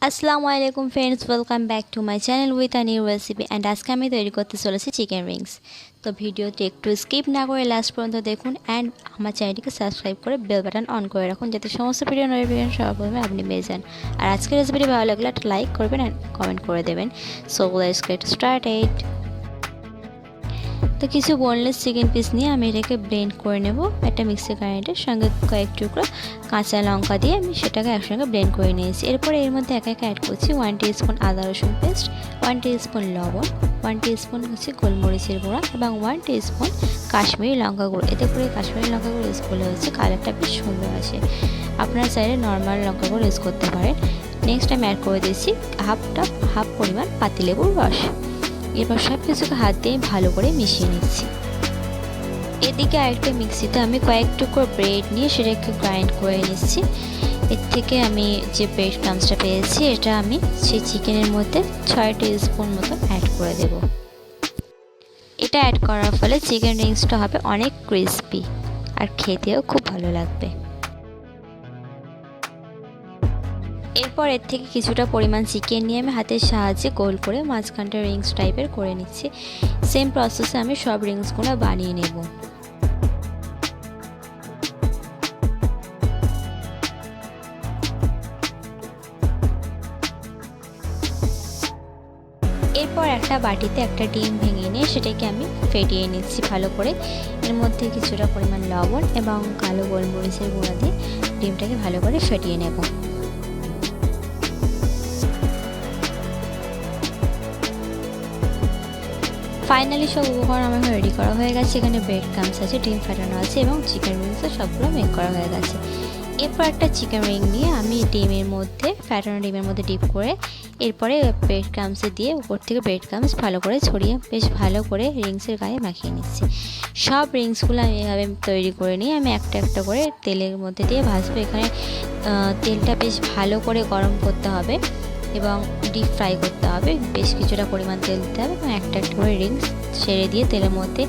আসসালামু আলাইকুম friends, welcome back to my channel with a new recipe. And আজকে আমি তৈরি করতে চলেছি চিকেন রিংস। তো ভিডিওটি একটু স্কিপ না করে লাস্ট পর্যন্ত দেখুন অ্যান্ড আমার চ্যানেলটিকে সাবস্ক্রাইব করে বেল বাটন অন করে রাখুন, যাতে সমস্ত ভিডিও নোটিফিকেশন সবার প্রথমে আপনি পেয়ে যান। আর আজকের রেসিপিটি ভালো লাগলে একটা লাইক করবেন অ্যান্ড কমেন্ট করে দেবেন। So let's get started. তো কিছু বোনলেস চিকেন পিস নিয়ে আমি এটাকে ব্লেন্ড করে নেব একটা মিক্সি গ্রাইন্ডারের সঙ্গে। কয়েক টুকরো কাঁচা লঙ্কা দিয়ে আমি সেটাকে একসঙ্গে ব্লেন্ড করে নিয়েছি। এরপরে এর মধ্যে একে অ্যাড করছি 1 টিস্পুন আদা রসুন পেস্ট, 1 টিস্পুন লবণ, 1 টিস্পুন হচ্ছে গোলমরিচের গুঁড়া এবং 1 টিস্পুন কাশ্মীরি লঙ্কা গুঁড়ো। এতে করে কাশ্মীরি লঙ্কা গুঁড়ো ইউজ করলে হচ্ছে কালারটা বেশ সুন্দর আসে। আপনারা চাইলে নর্মাল লঙ্কা গুঁড়ো ইউজ করতে পারেন। নেক্সট আমি অ্যাড করে দিচ্ছি হাফ পরিমাণ পাতিলেবুর রস। এরপর সব কিছুকে হাত দিয়ে ভালো করে মিশিয়ে নিচ্ছি। এদিকে আরেকটা মিক্সিতে আমি কয়েক টুকরো ব্রেড নিয়ে সেটাকে গ্রাইন্ড করে নিচ্ছি। এর থেকে আমি যে ব্রেড ক্রাম্সটা পেয়েছি এটা আমি সেই চিকেনের মধ্যে 6 টিস্পুন মতো অ্যাড করে দেব। এটা অ্যাড করার ফলে চিকেন রিংসটা হবে অনেক ক্রিসপি আর খেতেও খুব ভালো লাগবে। এরপর এর থেকে কিছুটা পরিমাণ চিকেন নিয়ে আমি হাতের সাহায্যে গোল করে মাঝখানটা রিংস টাইপের করে নিচ্ছি। সেম প্রসেসে আমি সব রিংসগুলো বানিয়ে নেব। এরপর একটা বাটিতে একটা ডিম ভেঙে নিয়ে সেটাকে আমি ফেটিয়ে নিচ্ছি ভালো করে। এর মধ্যে কিছুটা পরিমাণ লবণ এবং কালো গোলমরিচের গুঁড়া দিয়ে ডিমটাকে ভালো করে ফেটিয়ে নেব। ফাইনালি সব উপকরণ আমার রেডি করা হয়ে গেছে। এখানে ব্রেড ক্রাম্বস আছে, ডিম ফাটানো আছে এবং চিকেন রিংসও সবগুলো মেক করা হয়ে গেছে। এরপর একটা চিকেন রিং নিয়ে আমি ফ্যাটানো ডিমের মধ্যে ডিপ করে এরপরে ব্রেড ক্রাম্বসে দিয়ে উপর থেকে ব্রেড ক্রাম্বস ভালো করে ছড়িয়ে বেশ ভালো করে রিংসের গায়ে মাখিয়ে নিচ্ছি। সব রিংসগুলো আমি এভাবে তৈরি করে নিয়ে আমি একটা একটা করে তেলের মধ্যে দিয়ে ভাজবো। এখানে তেলটা বেশ ভালো করে গরম করতে হবে এবং ডিপ ফ্রাই করতে হবে। বেশ কিছুটা পরিমাণ তেল দিতে হবে এবং একটা একটা করে রিংস ছেড়ে দিয়ে তেলের মধ্যে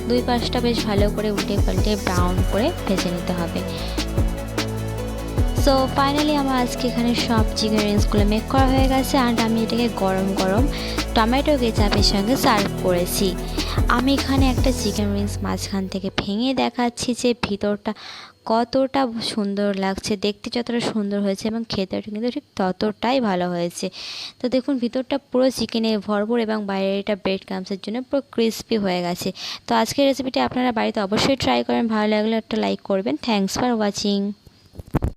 দুই পাশটা বেশ ভালো করে উল্টে পাল্টে ব্রাউন করে ভেজে নিতে হবে। সো ফাইনালি আমার আজকে এখানে সব চিকেন রিংসগুলো মেক করা হয়ে গেছে অ্যান্ড আমি এটাকে গরম গরম টমেটো কেচাপের সঙ্গে সার্ভ করেছি। আমি এখানে একটা চিকেন রিংস মাঝখান থেকে ভেঙে দেখাচ্ছি যে ভিতরটা কতটা সুন্দর লাগছে। দেখতে যতটা সুন্দর হয়েছে এবং খেতে কিন্তু ঠিক ততটাই ভালো হয়েছে। তো দেখুন ভিতরটা পুরো চিকেনে ভরপুর এবং বাইরেটা ব্রেড ক্রাম্বসের জন্য পুরো ক্রিসপি হয়ে গেছে। তো আজকের রেসিপিটি আপনারা বাড়িতে অবশ্যই ট্রাই করেন। ভালো লাগলে একটা লাইক করবেন। Thanks for watching.